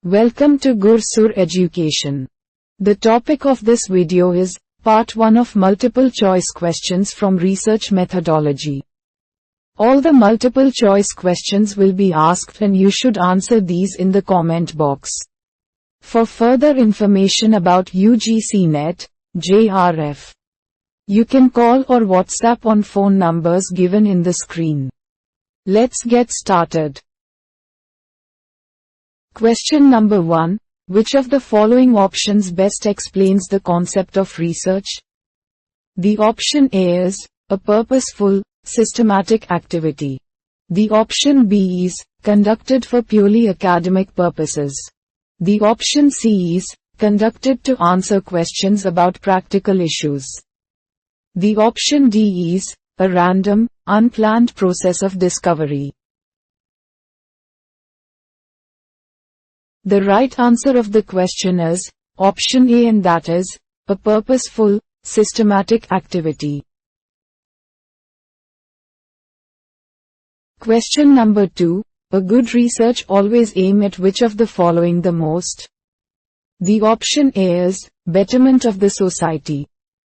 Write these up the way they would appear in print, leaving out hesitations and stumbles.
Welcome to Gursur Education. The topic of this video is Part 1 of multiple choice questions from research methodology. All the multiple choice questions will be asked and you should answer these in the comment box. For further information about UGC NET, JRF, you can call or WhatsApp on phone numbers given in the screen. Let's get started. Question number 1. Which of the following options best explains the concept of research? The option A is a purposeful, systematic activity. The option B is conducted for purely academic purposes. The option C is conducted to answer questions about practical issues. The option D is a random, unplanned process of discovery. The right answer of the question is option A, and that is a purposeful, systematic activity. Question number 2. A good research always aim at which of the following the most? The option A is betterment of the society.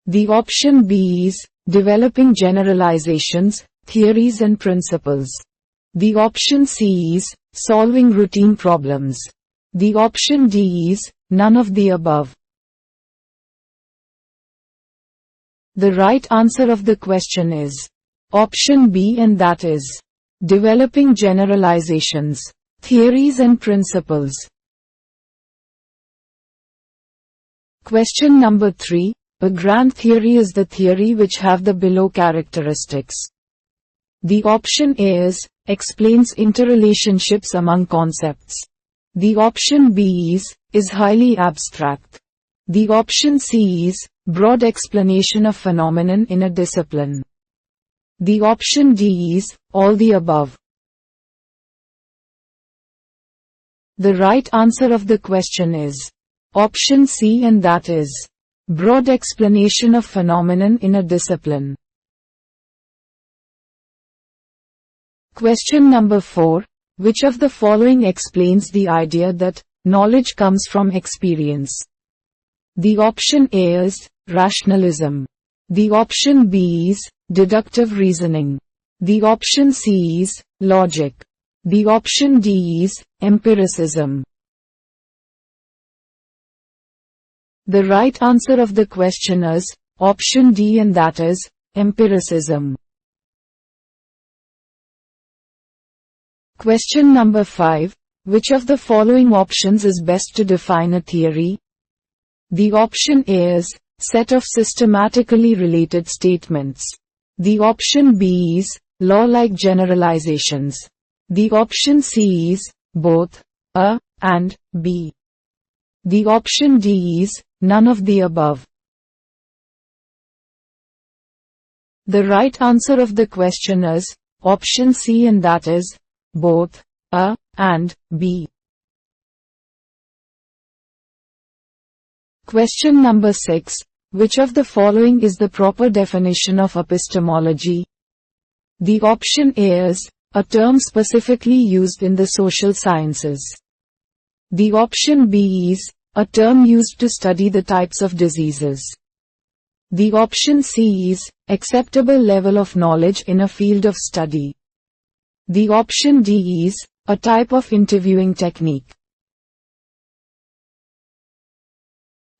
The option B is developing generalizations, theories and principles. The option C is solving routine problems. The option D is none of the above. The right answer of the question is option B, and that is developing generalizations, theories and principles. Question number 3. A grand theory is the theory which have the below characteristics. The option A is explains interrelationships among concepts. The option B is highly abstract. The option C is broad explanation of phenomenon in a discipline. The option D is all the above. The right answer of the question is option C, and that is broad explanation of phenomenon in a discipline. Question number 4. Which of the following explains the idea that knowledge comes from experience? The option A is rationalism. The option B is deductive reasoning. The option C is logic. The option D is empiricism. The right answer of the question is option D, and that is empiricism. Question number 5. Which of the following options is best to define a theory? The option A is set of systematically related statements. The option B is law-like generalizations. The option C is both A and B. The option D is none of the above. The right answer of the question is option C, and that is both A and B. Question number 6. Which of the following is the proper definition of epistemology? The option A is a term specifically used in the social sciences. The option B is a term used to study the types of diseases. The option C is acceptable level of knowledge in a field of study. The option D is a type of interviewing technique.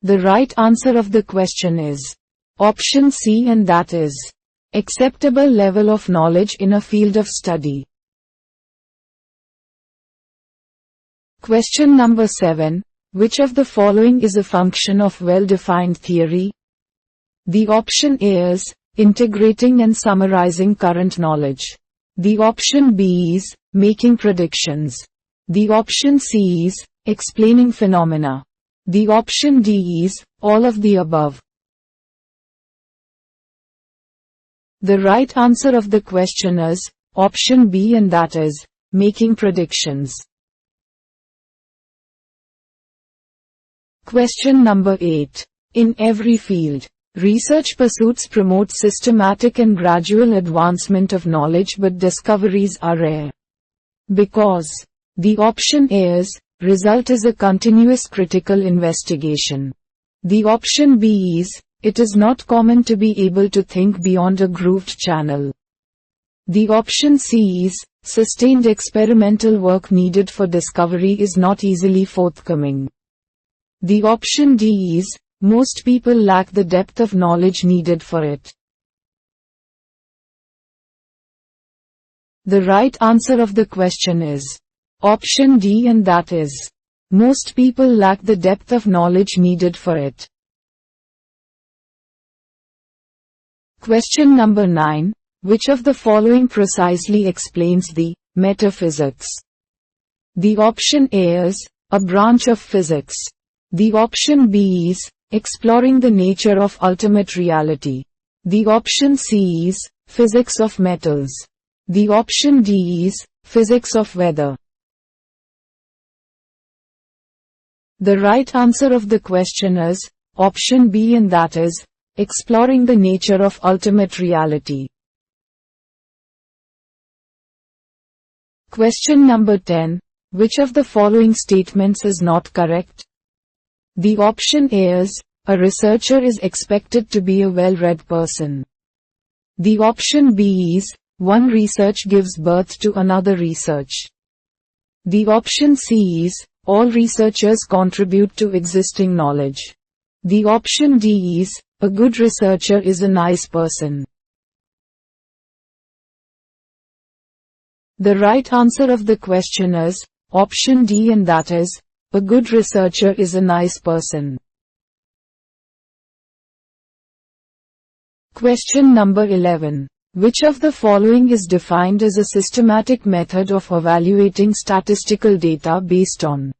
The right answer of the question is option C, and that is acceptable level of knowledge in a field of study. Question number 7. Which of the following is a function of well-defined theory? The option A is integrating and summarizing current knowledge. The option B is making predictions. The option C is explaining phenomena. The option D is all of the above. The right answer of the question is option B, and that is making predictions. Question number 8. In every field, research pursuits promote systematic and gradual advancement of knowledge, but discoveries are rare. Because the option A is result is a continuous critical investigation. The option B is, it is not common to be able to think beyond a grooved channel. The option C is, sustained experimental work needed for discovery is not easily forthcoming. The option D is, most people lack the depth of knowledge needed for it. The right answer of the question is option D, and that is, most people lack the depth of knowledge needed for it. Question number 9. Which of the following precisely explains the metaphysics? The option A is, a branch of physics. The option B is, exploring the nature of ultimate reality. The option C is, physics of metals. The option D is, physics of weather. The right answer of the question is option B, and that is, exploring the nature of ultimate reality. Question number 10. Which of the following statements is not correct? The option A is, a researcher is expected to be a well-read person. The option B is, one research gives birth to another research. The option C is, all researchers contribute to existing knowledge. The option D is, a good researcher is a nice person. The right answer of the question is option D, and that is, a good researcher is a nice person. Question number 11. Which of the following is defined as a systematic method of evaluating statistical data based on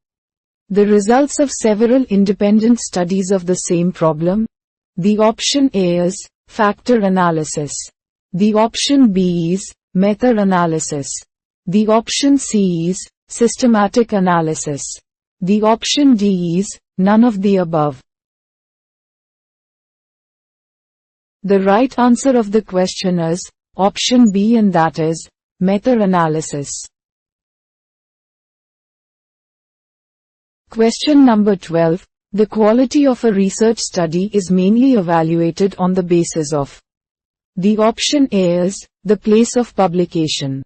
the results of several independent studies of the same problem? The option A is, factor analysis. The option B is, meta-analysis. The option C is, systematic analysis. The option D is, none of the above. The right answer of the question is option B, and that is, meta-analysis. Question number 12. The quality of a research study is mainly evaluated on the basis of. The option A is, the place of publication.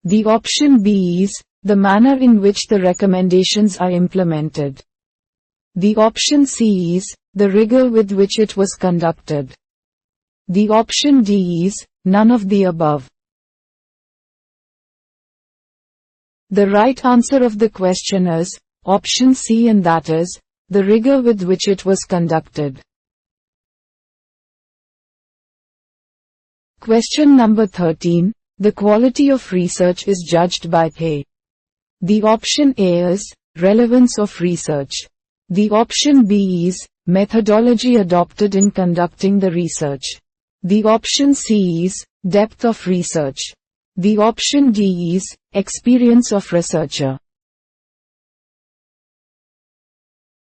The option B is, the manner in which the recommendations are implemented. The option C is, the rigor with which it was conducted. The option D is, none of the above. The right answer of the question is option C, and that is, the rigor with which it was conducted. Question number 13. The quality of research is judged by A. The option A is, relevance of research. The option B is, methodology adopted in conducting the research. The option C is, depth of research. The option D is, experience of researcher.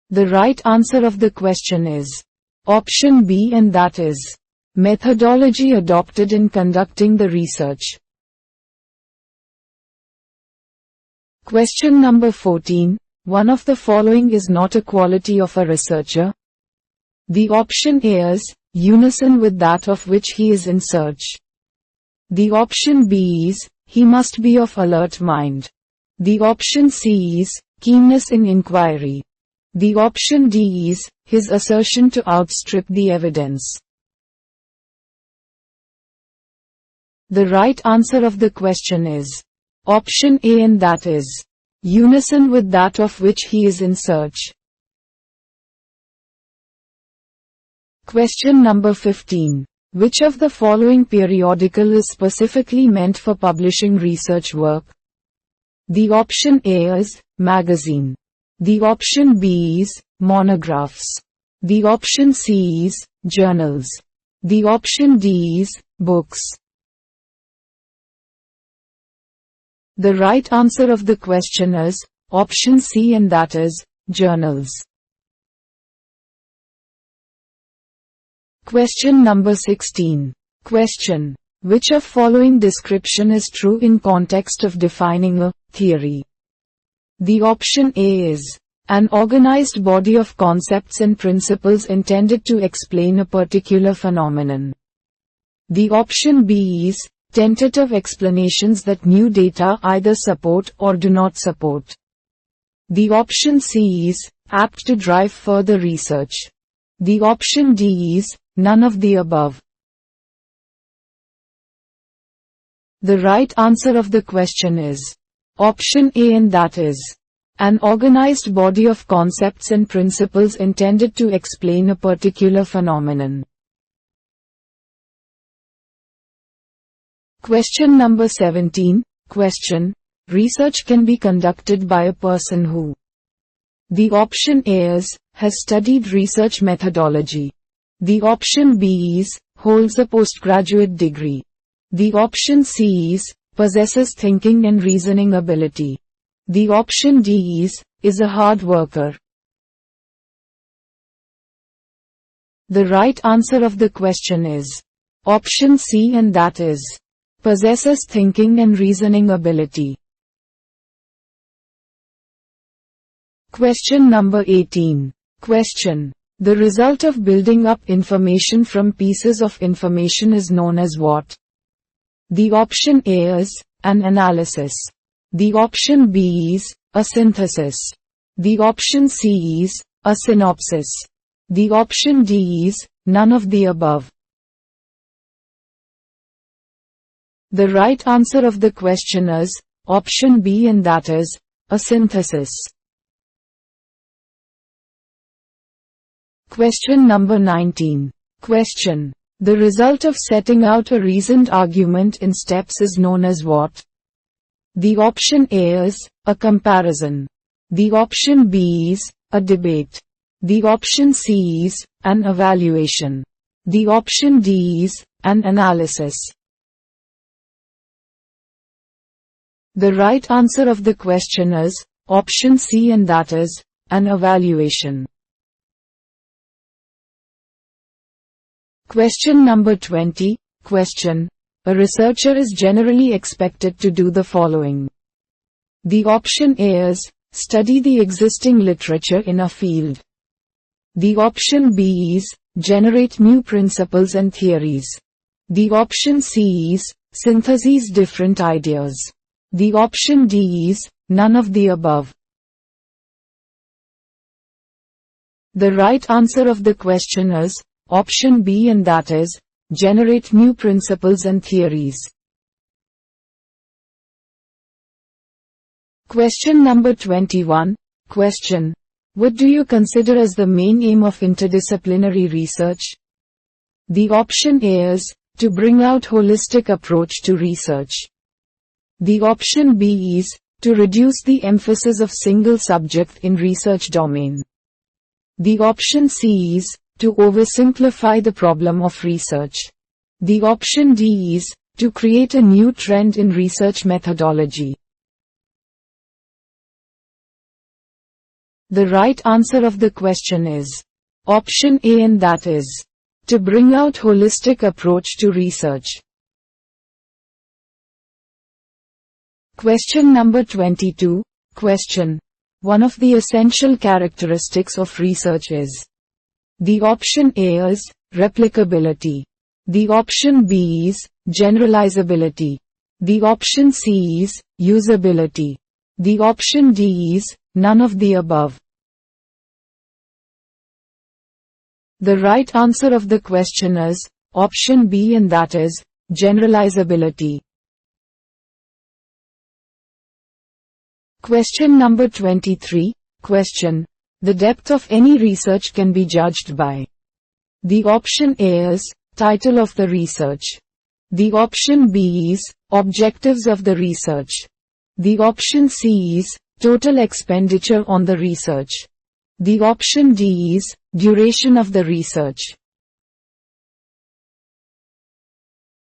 The right answer of the question is option B, and that is, methodology adopted in conducting the research. Question number 14. One of the following is not a quality of a researcher. The option A is, unison with that of which he is in search. The option B is, he must be of alert mind. The option C is, keenness in inquiry. The option D is, his assertion to outstrip the evidence. The right answer of the question is option A, and that is, unison with that of which he is in search. Question number 15. Which of the following periodical is specifically meant for publishing research work? The option A is, magazine. The option B is, monographs. The option C is, journals. The option D is, books. The right answer of the question is option C, and that is, journals. Question number 16. Question. Which of following description is true in context of defining a theory? The option A is an organized body of concepts and principles intended to explain a particular phenomenon. The option B is tentative explanations that new data either support or do not support. The option C is apt to drive further research. The option D is none of the above. The right answer of the question is option A, and that is an organized body of concepts and principles intended to explain a particular phenomenon. Question number 17. Question. Research can be conducted by a person who. The option A is has studied research methodology. The option B is holds a postgraduate degree. The option C is possesses thinking and reasoning ability. The option D is a hard worker. The right answer of the question is option C, and that is possesses thinking and reasoning ability. Question number 18. Question. The result of building up information from pieces of information is known as what? The option A is an analysis. The option B is a synthesis. The option C is a synopsis. The option D is none of the above. The right answer of the question is option B, and that is a synthesis. Question number 19. Question. The result of setting out a reasoned argument in steps is known as what? The option A is a comparison. The option B is a debate. The option C is an evaluation. The option D is an analysis. The right answer of the question is option C, and that is an evaluation. Question number 20. Question. A researcher is generally expected to do the following. The option A is study the existing literature in a field. The option B is generate new principles and theories. The option C is synthesize different ideas. The option D is none of the above. The right answer of the question is option B, and that is generate new principles and theories. Question number 21. Question. What do you consider as the main aim of interdisciplinary research? The option A is to bring out holistic approach to research. The option B is to reduce the emphasis of single subject in research domain. The option C is to oversimplify the problem of research. The option D is to create a new trend in research methodology. The right answer of the question is option A, and that is to bring out holistic approach to research. Question number 22. Question. One of the essential characteristics of research is. The option A is replicability. The option B is generalizability. The option C is usability. The option D is none of the above. The right answer of the question is option B, and that is generalizability. Question number 23. Question. The depth of any research can be judged by. The option A is title of the research. The option B is objectives of the research. The option C is total expenditure on the research. The option D is duration of the research.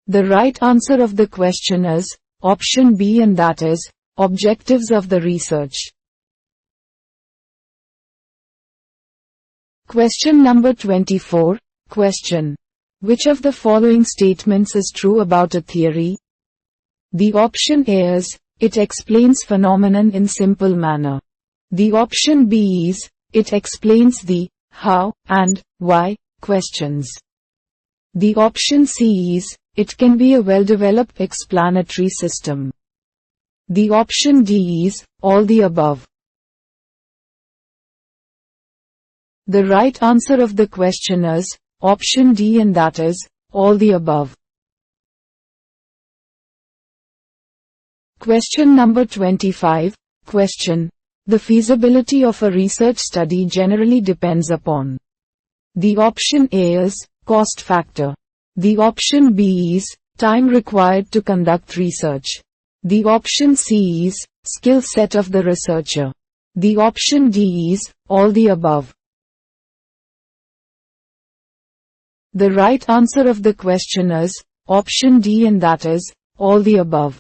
The right answer of the question is option B, and that is objectives of the research. Question number 24. Question. Which of the following statements is true about a theory? The option A is it explains phenomenon in simple manner. The option B is, it explains the how and why questions. The option C is, it can be a well-developed explanatory system. The option D is, all the above. The right answer of the question is, option D, and that is, all the above. Question number 25. Question. The feasibility of a research study generally depends upon. The option A is, cost factor. The option B is, time required to conduct research. The option C is, skill set of the researcher. The option D is, all the above. The right answer of the question is, option D, and that is, all the above.